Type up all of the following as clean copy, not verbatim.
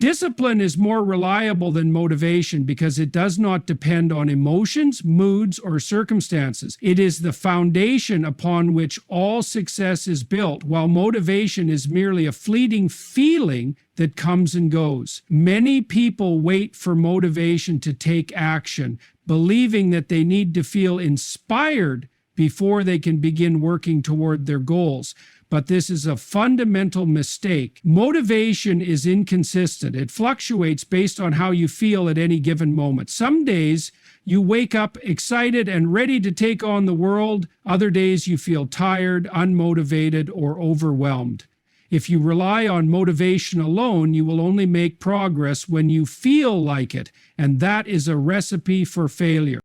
Discipline is more reliable than motivation because it does not depend on emotions, moods, or circumstances. It is the foundation upon which all success is built, while motivation is merely a fleeting feeling that comes and goes. Many people wait for motivation to take action, believing that they need to feel inspired before they can begin working toward their goals. But this is a fundamental mistake. Motivation is inconsistent. It fluctuates based on how you feel at any given moment. Some days you wake up excited and ready to take on the world. Other days you feel tired, unmotivated, or overwhelmed. If you rely on motivation alone, you will only make progress when you feel like it, and that is a recipe for failure.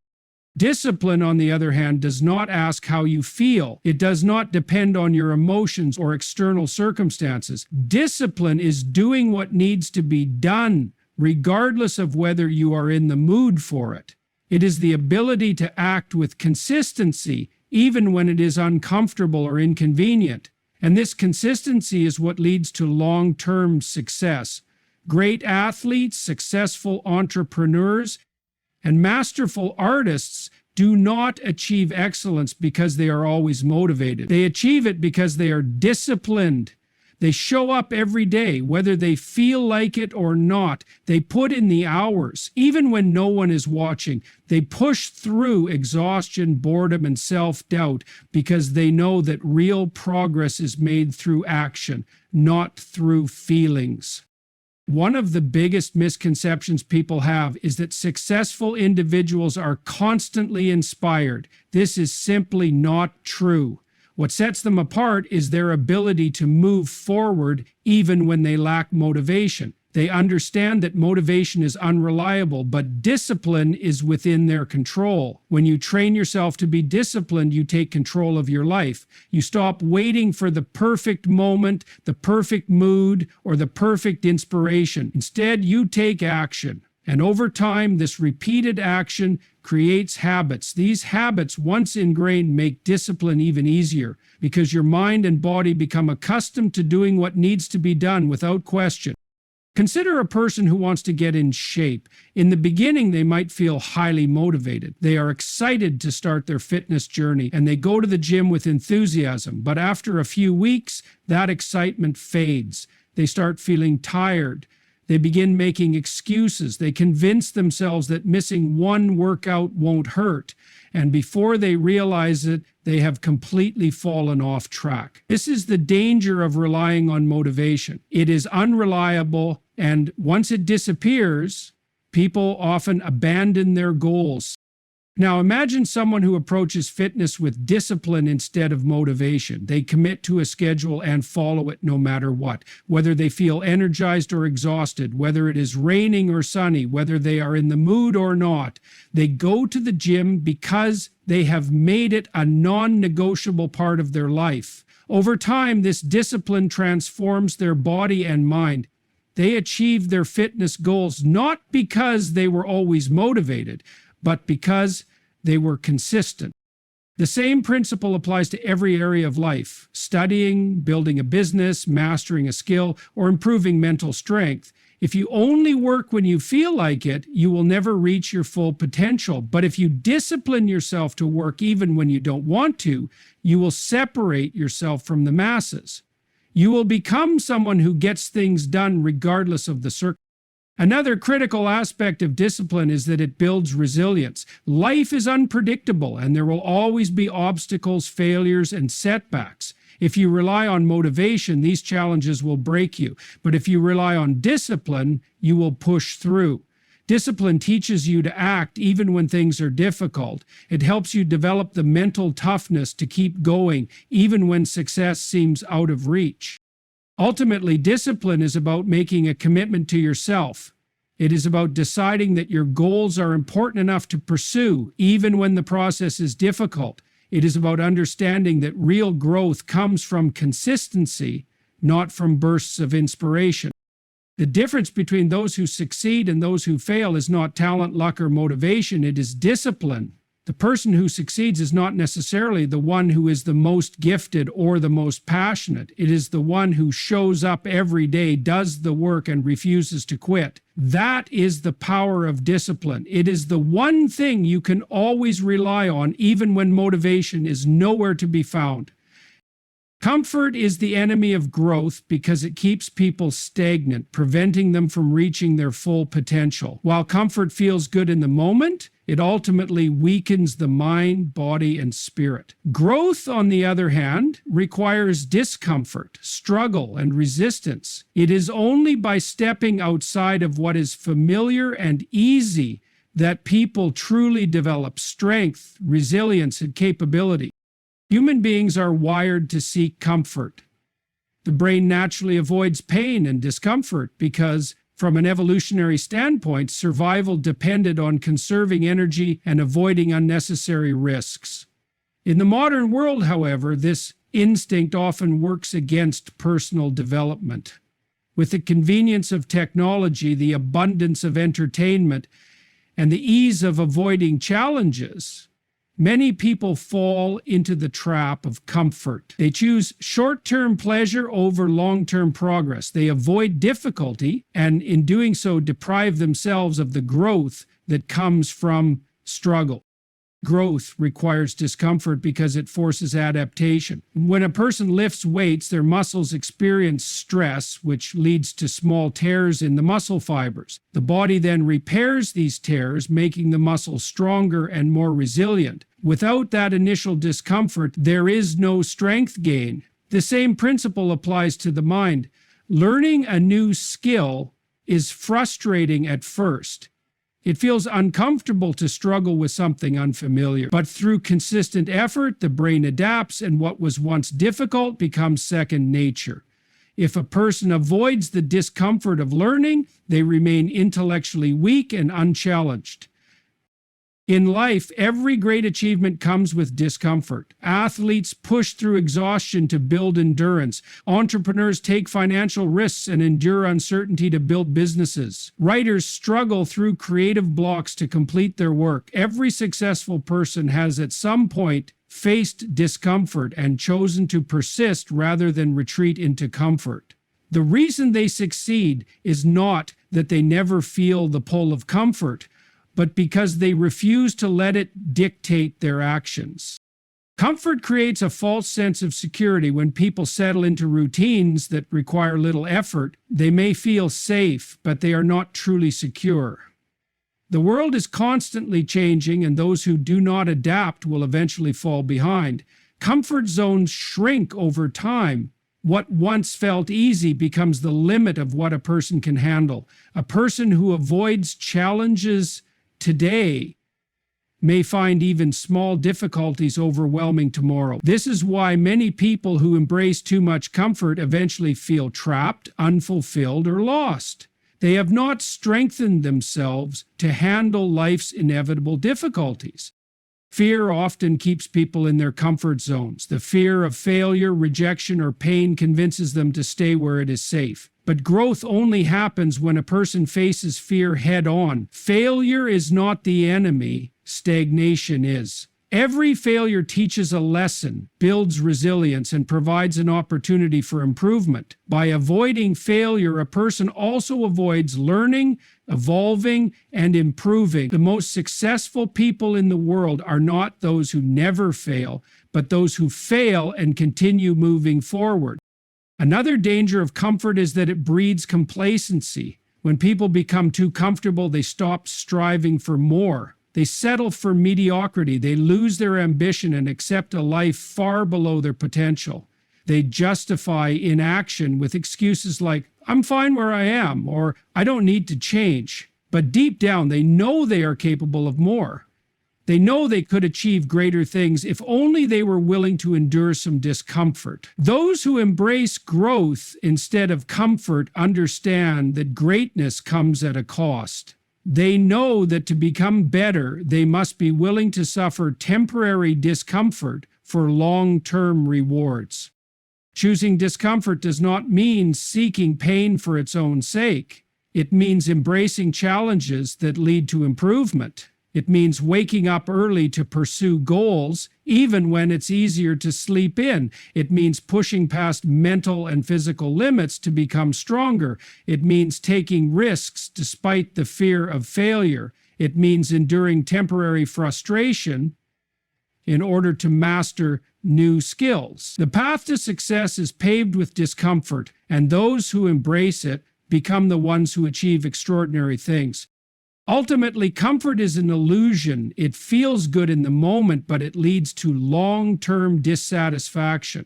Discipline, on the other hand, does not ask how you feel. It does not depend on your emotions or external circumstances. Discipline is doing what needs to be done, regardless of whether you are in the mood for it. It is the ability to act with consistency, even when it is uncomfortable or inconvenient. And this consistency is what leads to long-term success. Great athletes, successful entrepreneurs, and masterful artists do not achieve excellence because they are always motivated. They achieve it because they are disciplined. They show up every day, whether they feel like it or not. They put in the hours, even when no one is watching. They push through exhaustion, boredom, and self-doubt because they know that real progress is made through action, not through feelings. One of the biggest misconceptions people have is that successful individuals are constantly inspired. This is simply not true. What sets them apart is their ability to move forward even when they lack motivation. They understand that motivation is unreliable, but discipline is within their control. When you train yourself to be disciplined, you take control of your life. You stop waiting for the perfect moment, the perfect mood, or the perfect inspiration. Instead, you take action. And over time, this repeated action creates habits. These habits, once ingrained, make discipline even easier because your mind and body become accustomed to doing what needs to be done without question. Consider a person who wants to get in shape. In the beginning, they might feel highly motivated. They are excited to start their fitness journey, and they go to the gym with enthusiasm. But after a few weeks, that excitement fades. They start feeling tired. They begin making excuses. They convince themselves that missing one workout won't hurt. And before they realize it, they have completely fallen off track. This is the danger of relying on motivation. It is unreliable, and once it disappears, people often abandon their goals. Now imagine someone who approaches fitness with discipline instead of motivation. They commit to a schedule and follow it no matter what, whether they feel energized or exhausted, whether it is raining or sunny, whether they are in the mood or not. They go to the gym because they have made it a non-negotiable part of their life. Over time, this discipline transforms their body and mind. They achieve their fitness goals not because they were always motivated, but because they were consistent. The same principle applies to every area of life: studying, building a business, mastering a skill, or improving mental strength. If you only work when you feel like it, you will never reach your full potential. But if you discipline yourself to work even when you don't want to, you will separate yourself from the masses. You will become someone who gets things done regardless of the circumstances. Another critical aspect of discipline is that it builds resilience. Life is unpredictable, and there will always be obstacles, failures, and setbacks. If you rely on motivation, these challenges will break you. But if you rely on discipline, you will push through. Discipline teaches you to act even when things are difficult. It helps you develop the mental toughness to keep going, even when success seems out of reach. Ultimately, discipline is about making a commitment to yourself. It is about deciding that your goals are important enough to pursue, even when the process is difficult. It is about understanding that real growth comes from consistency, not from bursts of inspiration. The difference between those who succeed and those who fail is not talent, luck, or motivation. It is discipline. The person who succeeds is not necessarily the one who is the most gifted or the most passionate. It is the one who shows up every day, does the work, and refuses to quit. That is the power of discipline. It is the one thing you can always rely on, even when motivation is nowhere to be found. Comfort is the enemy of growth because it keeps people stagnant, preventing them from reaching their full potential. While comfort feels good in the moment, it ultimately weakens the mind, body, and spirit. Growth, on the other hand, requires discomfort, struggle, and resistance. It is only by stepping outside of what is familiar and easy that people truly develop strength, resilience, and capability. Human beings are wired to seek comfort. The brain naturally avoids pain and discomfort because, from an evolutionary standpoint, survival depended on conserving energy and avoiding unnecessary risks. In the modern world, however, this instinct often works against personal development. With the convenience of technology, the abundance of entertainment, and the ease of avoiding challenges, many people fall into the trap of comfort. They choose short-term pleasure over long-term progress. They avoid difficulty and, in doing so, deprive themselves of the growth that comes from struggle. Growth requires discomfort because it forces adaptation. When a person lifts weights, their muscles experience stress, which leads to small tears in the muscle fibers. The body then repairs these tears, making the muscle stronger and more resilient. Without that initial discomfort, there is no strength gain. The same principle applies to the mind. Learning a new skill is frustrating at first. It feels uncomfortable to struggle with something unfamiliar, but through consistent effort, the brain adapts, and what was once difficult becomes second nature. If a person avoids the discomfort of learning, they remain intellectually weak and unchallenged. In life, every great achievement comes with discomfort. Athletes push through exhaustion to build endurance. Entrepreneurs take financial risks and endure uncertainty to build businesses. Writers struggle through creative blocks to complete their work. Every successful person has at some point faced discomfort and chosen to persist rather than retreat into comfort. The reason they succeed is not that they never feel the pull of comfort, but because they refuse to let it dictate their actions. Comfort creates a false sense of security. When people settle into routines that require little effort, they may feel safe, but they are not truly secure. The world is constantly changing, and those who do not adapt will eventually fall behind. Comfort zones shrink over time. What once felt easy becomes the limit of what a person can handle. A person who avoids challenges today may find even small difficulties overwhelming tomorrow. This is why many people who embrace too much comfort eventually feel trapped, unfulfilled, or lost. They have not strengthened themselves to handle life's inevitable difficulties. Fear often keeps people in their comfort zones. The fear of failure, rejection, or pain convinces them to stay where it is safe. But growth only happens when a person faces fear head-on. Failure is not the enemy, stagnation is. Every failure teaches a lesson, builds resilience, and provides an opportunity for improvement. By avoiding failure, a person also avoids learning, evolving, and improving. The most successful people in the world are not those who never fail, but those who fail and continue moving forward. Another danger of comfort is that it breeds complacency. When people become too comfortable, they stop striving for more. They settle for mediocrity. They lose their ambition and accept a life far below their potential. They justify inaction with excuses like, "I'm fine where I am," or "I don't need to change." But deep down, they know they are capable of more. They know they could achieve greater things if only they were willing to endure some discomfort. Those who embrace growth instead of comfort understand that greatness comes at a cost. They know that to become better, they must be willing to suffer temporary discomfort for long-term rewards. Choosing discomfort does not mean seeking pain for its own sake. It means embracing challenges that lead to improvement. It means waking up early to pursue goals, even when it's easier to sleep in. It means pushing past mental and physical limits to become stronger. It means taking risks despite the fear of failure. It means enduring temporary frustration in order to master new skills. The path to success is paved with discomfort, and those who embrace it become the ones who achieve extraordinary things. Ultimately, comfort is an illusion. It feels good in the moment, but it leads to long-term dissatisfaction.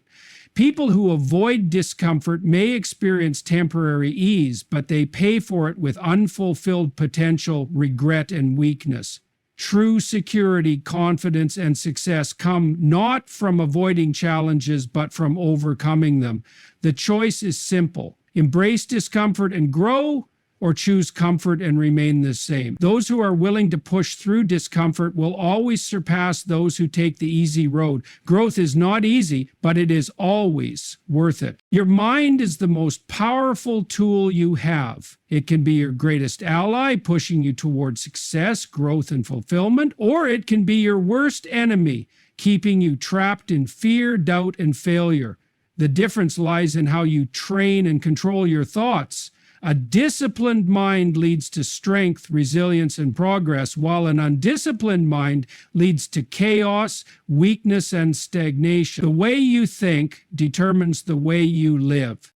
People who avoid discomfort may experience temporary ease, but they pay for it with unfulfilled potential, regret, and weakness. True security, confidence, and success come not from avoiding challenges, but from overcoming them. The choice is simple: embrace discomfort and grow, or choose comfort and remain the same. Those who are willing to push through discomfort will always surpass those who take the easy road. Growth is not easy, but it is always worth it. Your mind is the most powerful tool you have. It can be your greatest ally, pushing you toward success, growth, and fulfillment, or it can be your worst enemy, keeping you trapped in fear, doubt, and failure. The difference lies in how you train and control your thoughts. A disciplined mind leads to strength, resilience, and progress, while an undisciplined mind leads to chaos, weakness, and stagnation. The way you think determines the way you live.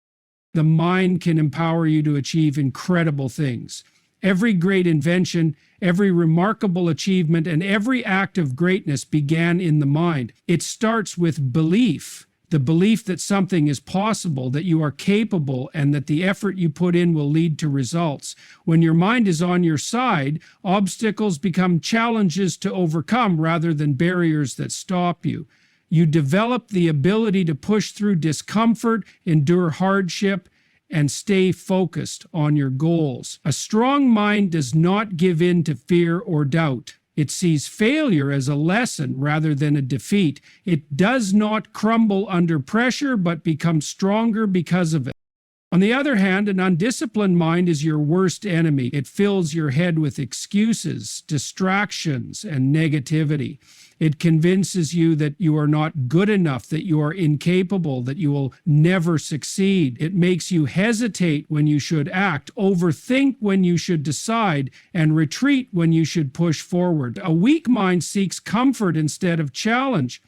The mind can empower you to achieve incredible things. Every great invention, every remarkable achievement, and every act of greatness began in the mind. It starts with belief. The belief that something is possible, that you are capable, and that the effort you put in will lead to results. When your mind is on your side, obstacles become challenges to overcome rather than barriers that stop you. You develop the ability to push through discomfort, endure hardship, and stay focused on your goals. A strong mind does not give in to fear or doubt. It sees failure as a lesson rather than a defeat. It does not crumble under pressure, but becomes stronger because of it. On the other hand, an undisciplined mind is your worst enemy. It fills your head with excuses, distractions, and negativity. It convinces you that you are not good enough, that you are incapable, that you will never succeed. It makes you hesitate when you should act, overthink when you should decide, and retreat when you should push forward. A weak mind seeks comfort instead of challenge,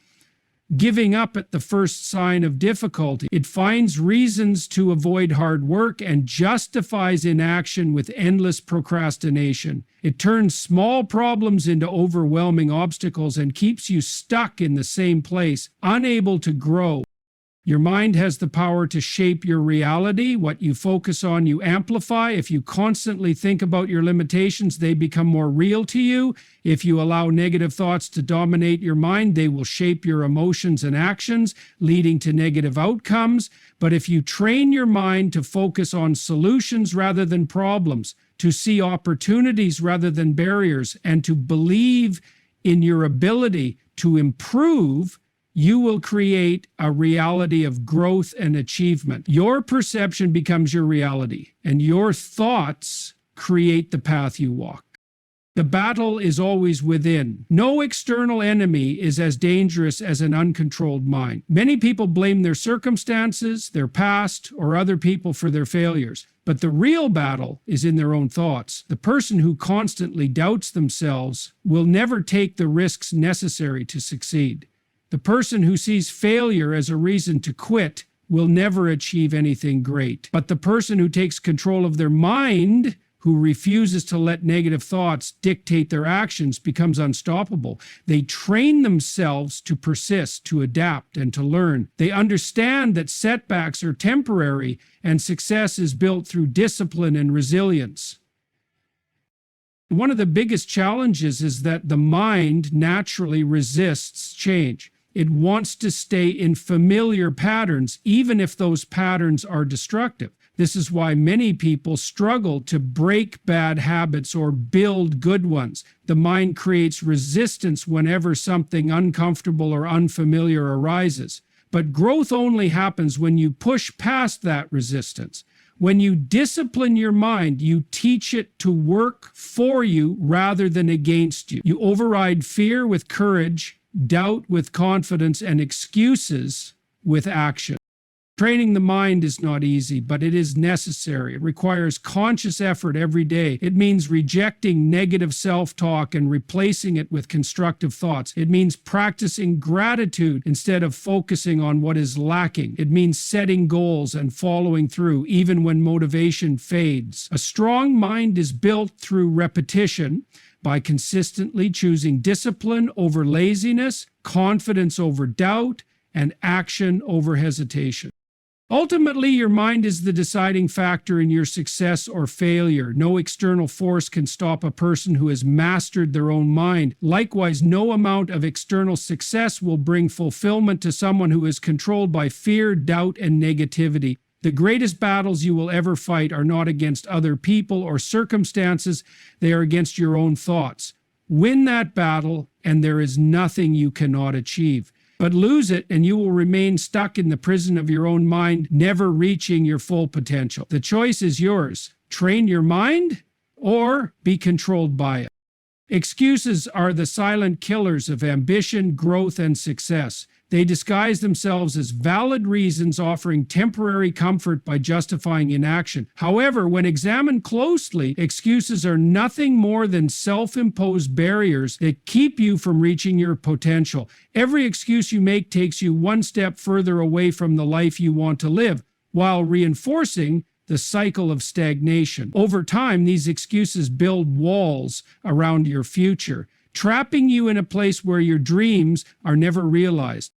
giving up at the first sign of difficulty. It finds reasons to avoid hard work and justifies inaction with endless procrastination. It turns small problems into overwhelming obstacles and keeps you stuck in the same place, unable to grow. Your mind has the power to shape your reality. What you focus on, you amplify. If you constantly think about your limitations, they become more real to you. If you allow negative thoughts to dominate your mind, they will shape your emotions and actions, leading to negative outcomes. But if you train your mind to focus on solutions rather than problems, to see opportunities rather than barriers, and to believe in your ability to improve, you will create a reality of growth and achievement. Your perception becomes your reality, and your thoughts create the path you walk. The battle is always within. No external enemy is as dangerous as an uncontrolled mind. Many people blame their circumstances, their past, or other people for their failures. But the real battle is in their own thoughts. The person who constantly doubts themselves will never take the risks necessary to succeed. The person who sees failure as a reason to quit will never achieve anything great. But the person who takes control of their mind, who refuses to let negative thoughts dictate their actions, becomes unstoppable. They train themselves to persist, to adapt, and to learn. They understand that setbacks are temporary and success is built through discipline and resilience. One of the biggest challenges is that the mind naturally resists change. It wants to stay in familiar patterns, even if those patterns are destructive. This is why many people struggle to break bad habits or build good ones. The mind creates resistance whenever something uncomfortable or unfamiliar arises. But growth only happens when you push past that resistance. When you discipline your mind, you teach it to work for you rather than against you. You override fear with courage, doubt with confidence, and excuses with action. Training the mind is not easy, but it is necessary. It requires conscious effort every day. It means rejecting negative self-talk and replacing it with constructive thoughts. It means practicing gratitude instead of focusing on what is lacking. It means setting goals and following through, even when motivation fades. A strong mind is built through repetition, by consistently choosing discipline over laziness, confidence over doubt, and action over hesitation. Ultimately, your mind is the deciding factor in your success or failure. No external force can stop a person who has mastered their own mind. Likewise, no amount of external success will bring fulfillment to someone who is controlled by fear, doubt, and negativity. The greatest battles you will ever fight are not against other people or circumstances. They are against your own thoughts. Win that battle, and there is nothing you cannot achieve. But lose it, and you will remain stuck in the prison of your own mind, never reaching your full potential. The choice is yours. Train your mind or be controlled by it. Excuses are the silent killers of ambition, growth, and success. They disguise themselves as valid reasons, offering temporary comfort by justifying inaction. However, when examined closely, excuses are nothing more than self-imposed barriers that keep you from reaching your potential. Every excuse you make takes you one step further away from the life you want to live, while reinforcing the cycle of stagnation. Over time, these excuses build walls around your future, trapping you in a place where your dreams are never realized.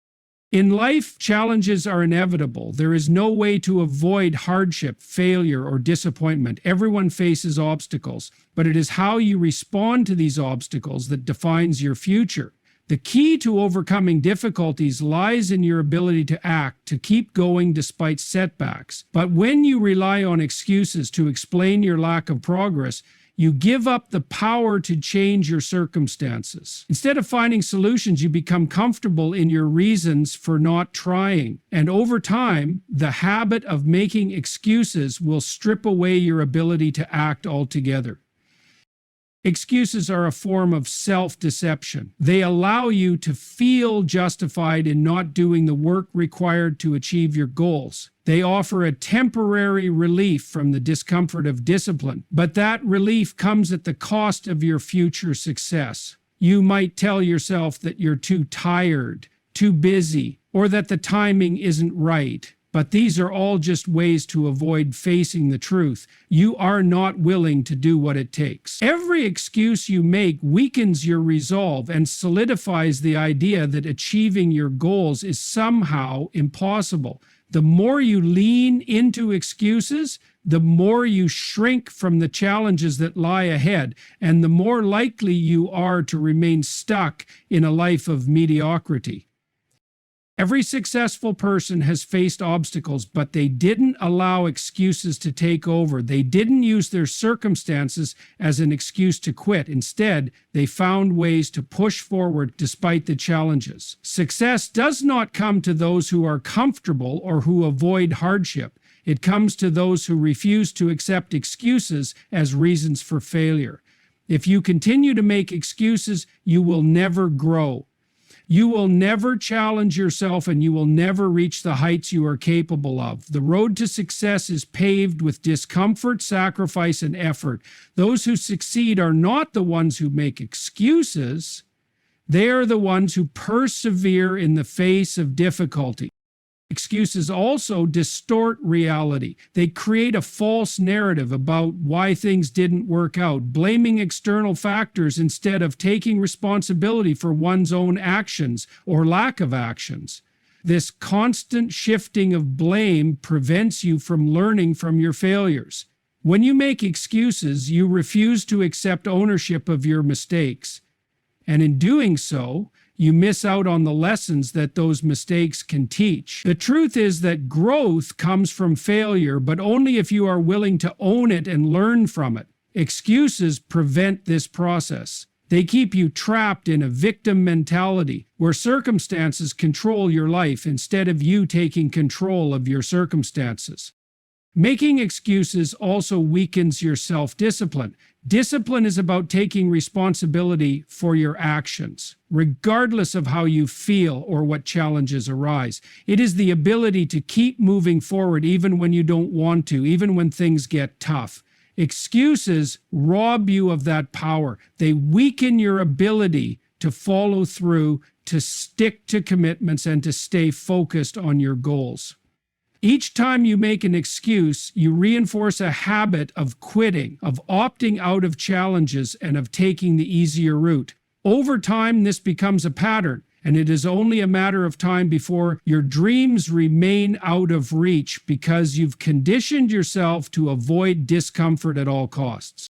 In life, challenges are inevitable. There is no way to avoid hardship, failure, or disappointment. Everyone faces obstacles, but it is how you respond to these obstacles that defines your future. The key to overcoming difficulties lies in your ability to act, to keep going despite setbacks. But when you rely on excuses to explain your lack of progress, you give up the power to change your circumstances. Instead of finding solutions, you become comfortable in your reasons for not trying. And over time, the habit of making excuses will strip away your ability to act altogether. Excuses are a form of self-deception. They allow you to feel justified in not doing the work required to achieve your goals. They offer a temporary relief from the discomfort of discipline, but that relief comes at the cost of your future success. You might tell yourself that you're too tired, too busy, or that the timing isn't right. But these are all just ways to avoid facing the truth. You are not willing to do what it takes. Every excuse you make weakens your resolve and solidifies the idea that achieving your goals is somehow impossible. The more you lean into excuses, the more you shrink from the challenges that lie ahead, and the more likely you are to remain stuck in a life of mediocrity. Every successful person has faced obstacles, but they didn't allow excuses to take over. They didn't use their circumstances as an excuse to quit. Instead, they found ways to push forward despite the challenges. Success does not come to those who are comfortable or who avoid hardship. It comes to those who refuse to accept excuses as reasons for failure. If you continue to make excuses, you will never grow. You will never challenge yourself, and you will never reach the heights you are capable of. The road to success is paved with discomfort, sacrifice, and effort. Those who succeed are not the ones who make excuses. They are the ones who persevere in the face of difficulty. Excuses also distort reality. They create a false narrative about why things didn't work out, blaming external factors instead of taking responsibility for one's own actions or lack of actions. This constant shifting of blame prevents you from learning from your failures. When you make excuses, you refuse to accept ownership of your mistakes. And in doing so, you miss out on the lessons that those mistakes can teach. The truth is that growth comes from failure, but only if you are willing to own it and learn from it. Excuses prevent this process. They keep you trapped in a victim mentality, where circumstances control your life instead of you taking control of your circumstances. Making excuses also weakens your self-discipline. Discipline is about taking responsibility for your actions, regardless of how you feel or what challenges arise. It is the ability to keep moving forward even when you don't want to, even when things get tough. Excuses rob you of that power. They weaken your ability to follow through, to stick to commitments, and to stay focused on your goals. Each time you make an excuse, you reinforce a habit of quitting, of opting out of challenges, and of taking the easier route. Over time, this becomes a pattern, and it is only a matter of time before your dreams remain out of reach because you've conditioned yourself to avoid discomfort at all costs.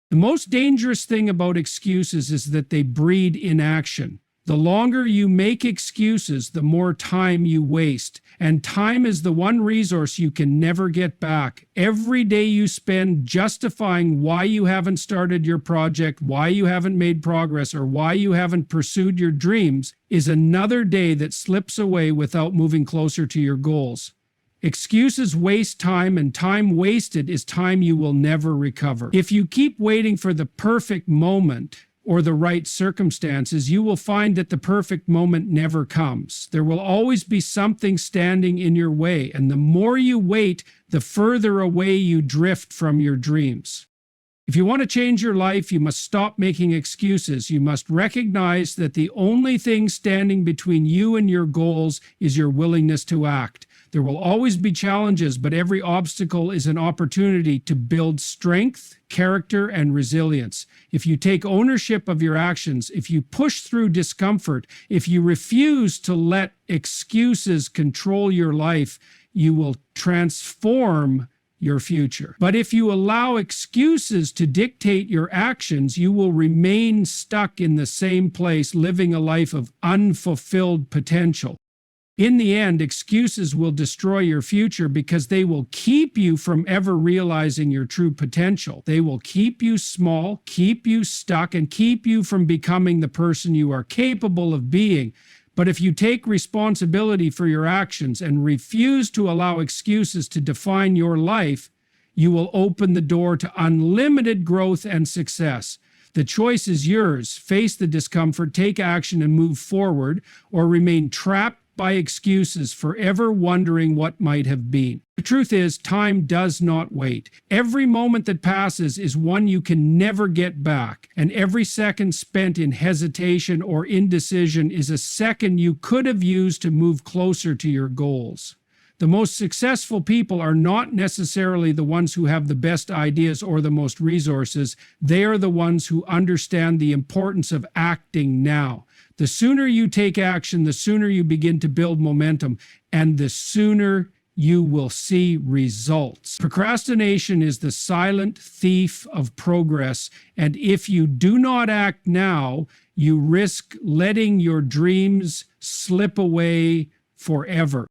The most dangerous thing about excuses is that they breed inaction. The longer you make excuses, the more time you waste. And time is the one resource you can never get back. Every day you spend justifying why you haven't started your project, why you haven't made progress, or why you haven't pursued your dreams is another day that slips away without moving closer to your goals. Excuses waste time, and time wasted is time you will never recover. If you keep waiting for the perfect moment or the right circumstances, you will find that the perfect moment never comes. There will always be something standing in your way, and the more you wait, the further away you drift from your dreams. If you want to change your life, you must stop making excuses. You must recognize that the only thing standing between you and your goals is your willingness to act. There will always be challenges, but every obstacle is an opportunity to build strength, character, and resilience. If you take ownership of your actions, if you push through discomfort, if you refuse to let excuses control your life, you will transform your future. But if you allow excuses to dictate your actions, you will remain stuck in the same place, living a life of unfulfilled potential. In the end, excuses will destroy your future because they will keep you from ever realizing your true potential. They will keep you small, keep you stuck, and keep you from becoming the person you are capable of being. But if you take responsibility for your actions and refuse to allow excuses to define your life, you will open the door to unlimited growth and success. The choice is yours. Face the discomfort, take action, and move forward, or remain trapped by excuses, forever wondering what might have been. The truth is, time does not wait. Every moment that passes is one you can never get back, and every second spent in hesitation or indecision is a second you could have used to move closer to your goals. The most successful people are not necessarily the ones who have the best ideas or the most resources. They are the ones who understand the importance of acting now. The sooner you take action, the sooner you begin to build momentum, and the sooner you will see results. Procrastination is the silent thief of progress, and if you do not act now, you risk letting your dreams slip away forever.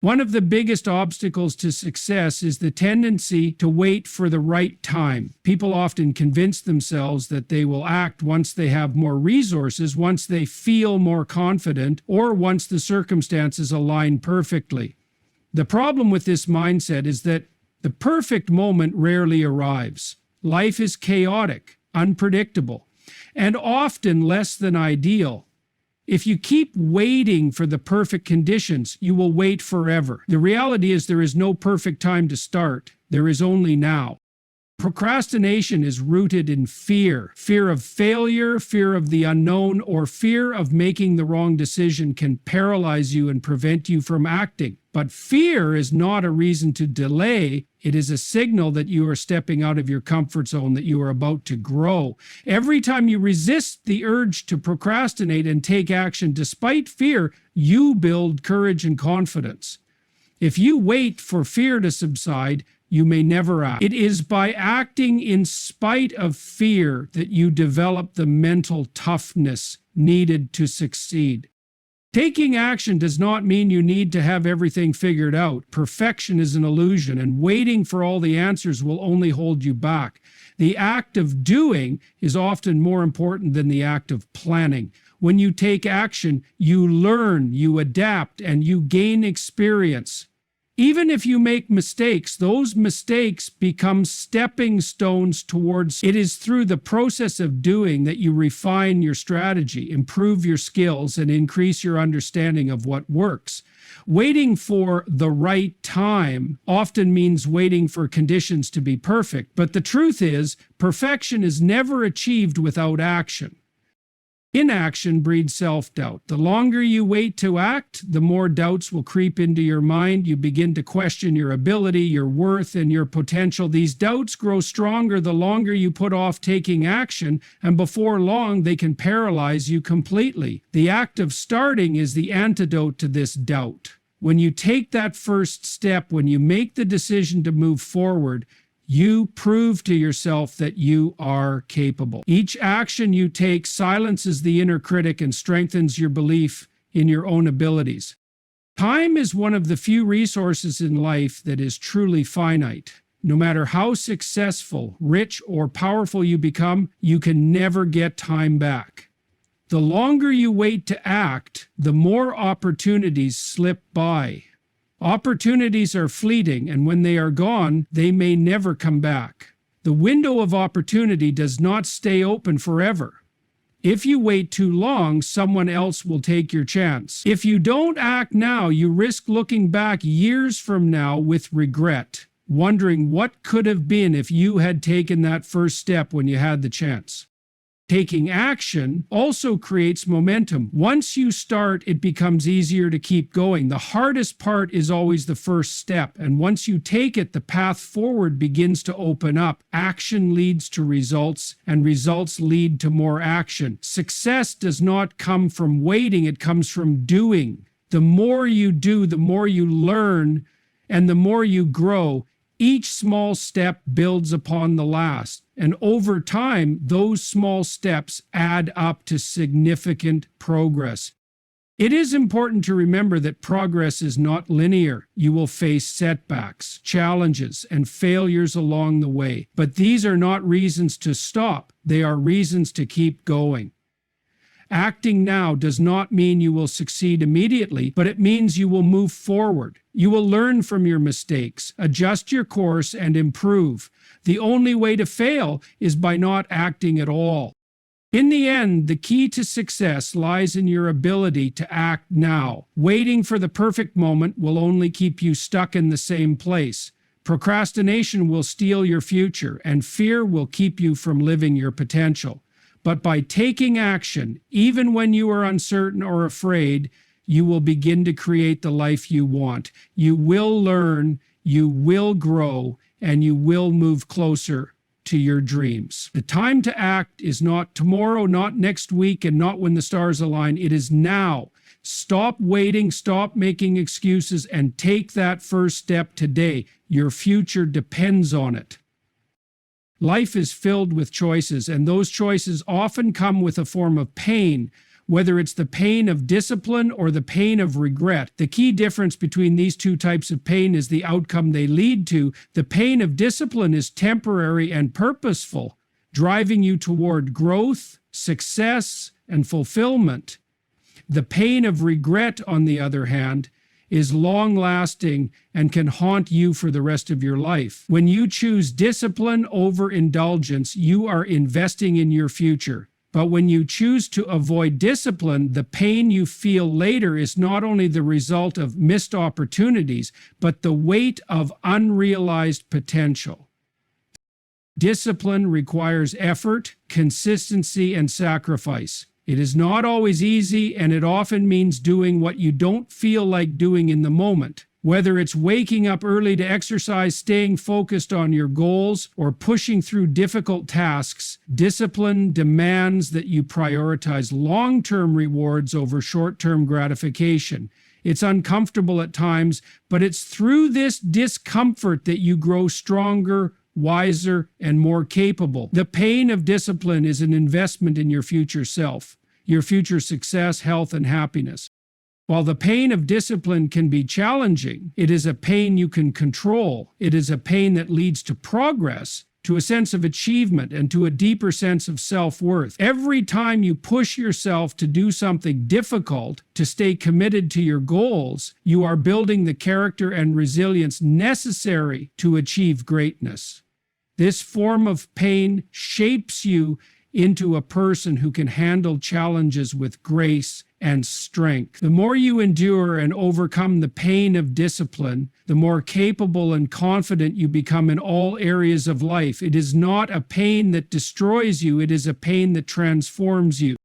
One of the biggest obstacles to success is the tendency to wait for the right time. People often convince themselves that they will act once they have more resources, once they feel more confident, or once the circumstances align perfectly. The problem with this mindset is that the perfect moment rarely arrives. Life is chaotic, unpredictable, and often less than ideal. If you keep waiting for the perfect conditions, you will wait forever. The reality is there is no perfect time to start. There is only now. Procrastination is rooted in fear. Fear of failure, fear of the unknown, or fear of making the wrong decision can paralyze you and prevent you from acting. But fear is not a reason to delay. It is a signal that you are stepping out of your comfort zone, that you are about to grow. Every time you resist the urge to procrastinate and take action despite fear, you build courage and confidence. If you wait for fear to subside, you may never act. It is by acting in spite of fear that you develop the mental toughness needed to succeed. Taking action does not mean you need to have everything figured out. Perfection is an illusion, and waiting for all the answers will only hold you back. The act of doing is often more important than the act of planning. When you take action, you learn, you adapt, and you gain experience. Even if you make mistakes, those mistakes become stepping stones towards. It is through the process of doing that you refine your strategy, improve your skills, and increase your understanding of what works. Waiting for the right time often means waiting for conditions to be perfect, but the truth is, perfection is never achieved without action. Inaction breeds self-doubt. The longer you wait to act, the more doubts will creep into your mind. You begin to question your ability, your worth, and your potential. These doubts grow stronger the longer you put off taking action, and before long, they can paralyze you completely. The act of starting is the antidote to this doubt. When you take that first step, when you make the decision to move forward, you prove to yourself that you are capable. Each action you take silences the inner critic and strengthens your belief in your own abilities. Time is one of the few resources in life that is truly finite. No matter how successful, rich, or powerful you become, you can never get time back. The longer you wait to act, the more opportunities slip by. Opportunities are fleeting, and when they are gone, they may never come back. The window of opportunity does not stay open forever. If you wait too long, someone else will take your chance. If you don't act now, you risk looking back years from now with regret, wondering what could have been if you had taken that first step when you had the chance. Taking action also creates momentum. Once you start, it becomes easier to keep going. The hardest part is always the first step, and once you take it, the path forward begins to open up. Action leads to results, and results lead to more action. Success does not come from waiting, it comes from doing. The more you do, the more you learn, and the more you grow. Each small step builds upon the last, and over time, those small steps add up to significant progress. It is important to remember that progress is not linear. You will face setbacks, challenges, and failures along the way, but these are not reasons to stop. They are reasons to keep going. Acting now does not mean you will succeed immediately, but it means you will move forward. You will learn from your mistakes, adjust your course, and improve. The only way to fail is by not acting at all. In the end, the key to success lies in your ability to act now. Waiting for the perfect moment will only keep you stuck in the same place. Procrastination will steal your future, and fear will keep you from living your potential. But by taking action, even when you are uncertain or afraid, you will begin to create the life you want. You will learn, you will grow, and you will move closer to your dreams. The time to act is not tomorrow, not next week, and not when the stars align. It is now. Stop waiting, stop making excuses, and take that first step today. Your future depends on it. Life is filled with choices, and those choices often come with a form of pain, whether it's the pain of discipline or the pain of regret. The key difference between these two types of pain is the outcome they lead to. The pain of discipline is temporary and purposeful, driving you toward growth, success, and fulfillment. The pain of regret, on the other hand, is long-lasting and can haunt you for the rest of your life. When you choose discipline over indulgence, you are investing in your future. But when you choose to avoid discipline, the pain you feel later is not only the result of missed opportunities, but the weight of unrealized potential. Discipline requires effort, consistency, and sacrifice. It is not always easy, and it often means doing what you don't feel like doing in the moment. Whether it's waking up early to exercise, staying focused on your goals, or pushing through difficult tasks, discipline demands that you prioritize long-term rewards over short-term gratification. It's uncomfortable at times, but it's through this discomfort that you grow stronger, wiser, and more capable. The pain of discipline is an investment in your future self, your future success, health, and happiness. While the pain of discipline can be challenging, it is a pain you can control. It is a pain that leads to progress, to a sense of achievement, and to a deeper sense of self-worth. Every time you push yourself to do something difficult, to stay committed to your goals, you are building the character and resilience necessary to achieve greatness. This form of pain shapes you into a person who can handle challenges with grace and strength. The more you endure and overcome the pain of discipline, the more capable and confident you become in all areas of life. It is not a pain that destroys you, it is a pain that transforms you.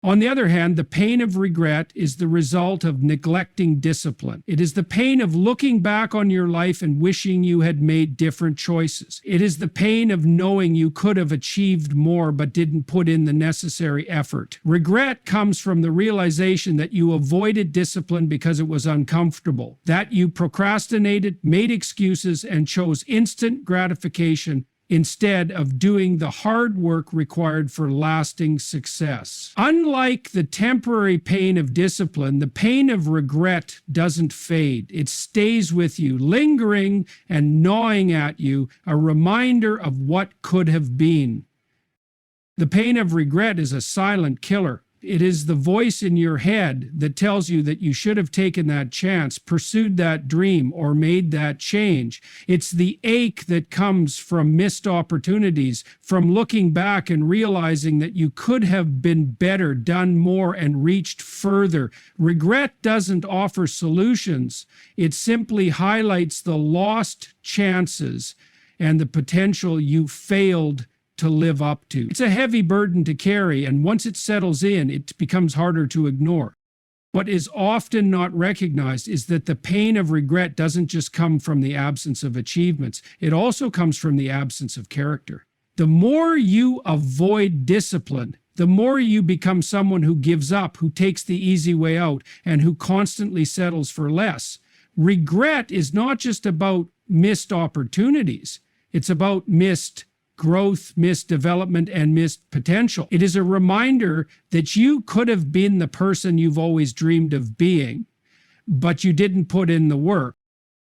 On the other hand, the pain of regret is the result of neglecting discipline. It is the pain of looking back on your life and wishing you had made different choices. It is the pain of knowing you could have achieved more but didn't put in the necessary effort. Regret comes from the realization that you avoided discipline because it was uncomfortable, that you procrastinated, made excuses, and chose instant gratification instead of doing the hard work required for lasting success. Unlike the temporary pain of discipline, the pain of regret doesn't fade. It stays with you, lingering and gnawing at you, a reminder of what could have been. The pain of regret is a silent killer. It is the voice in your head that tells you that you should have taken that chance, pursued that dream, or made that change. It's the ache that comes from missed opportunities, from looking back and realizing that you could have been better, done more, and reached further. Regret doesn't offer solutions. It simply highlights the lost chances and the potential you failed to live up to. It's a heavy burden to carry, and once it settles in, it becomes harder to ignore. What is often not recognized is that the pain of regret doesn't just come from the absence of achievements, it also comes from the absence of character. The more you avoid discipline, the more you become someone who gives up, who takes the easy way out, and who constantly settles for less. Regret is not just about missed opportunities, it's about missed growth, missed development, and missed potential. It is a reminder that you could have been the person you've always dreamed of being, but you didn't put in the work.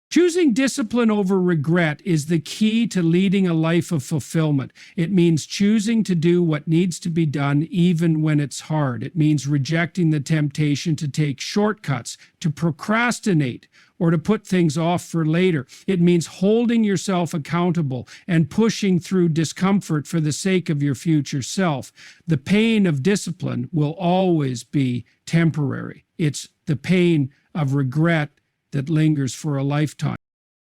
Choosing discipline over regret is the key to leading a life of fulfillment. It means choosing to do what needs to be done even when it's hard. It means rejecting the temptation to take shortcuts, to procrastinate, or to put things off for later. It means holding yourself accountable and pushing through discomfort for the sake of your future self. The pain of discipline will always be temporary. It's the pain of regret that lingers for a lifetime.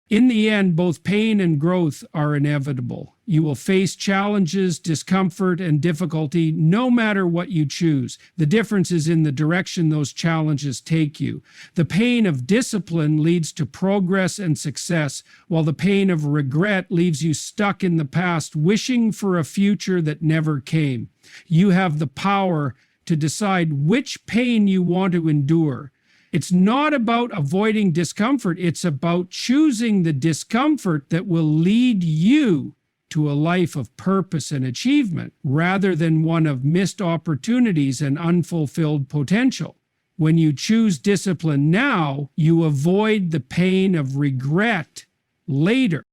In the end, both pain and growth are inevitable. You will face challenges, discomfort, and difficulty no matter what you choose. The difference is in the direction those challenges take you. The pain of discipline leads to progress and success, while the pain of regret leaves you stuck in the past, wishing for a future that never came. You have the power to decide which pain you want to endure. It's not about avoiding discomfort. It's about choosing the discomfort that will lead you to a life of purpose and achievement, rather than one of missed opportunities and unfulfilled potential. When you choose discipline now, you avoid the pain of regret later.